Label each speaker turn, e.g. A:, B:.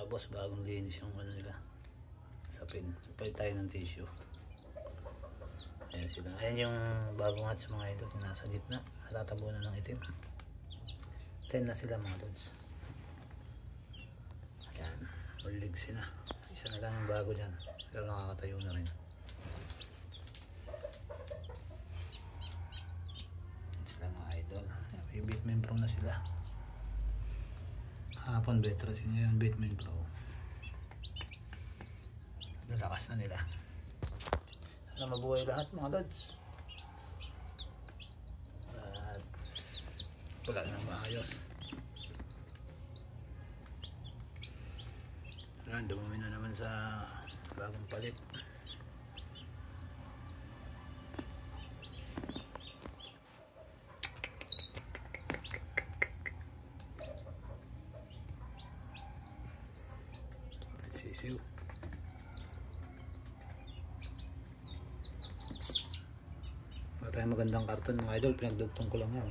A: Tapos bagong linis yung ano nila. Sapin. Palit tayo ng tissue. Ayan sila. Ayan yung bagong hats mga idol. Yung nasa gitna. Natatabunan ng itim. 10 na sila mga lods. Ayan. All legs na. Isa na lang yung bago dyan. Pero nakakatayo na rin. Ayan sila mga idol. May Bateman Pro na sila. Hapon Betrasin nyo yung Bateman Pro. Nalakas na nila. Sana mabuhay lahat mga lods. At wala na maayos. Ayan, dumami na naman sa bagong palit. Sisiw. Wala tayong magandang karton mga idol, pinagdugtong ko lang yan.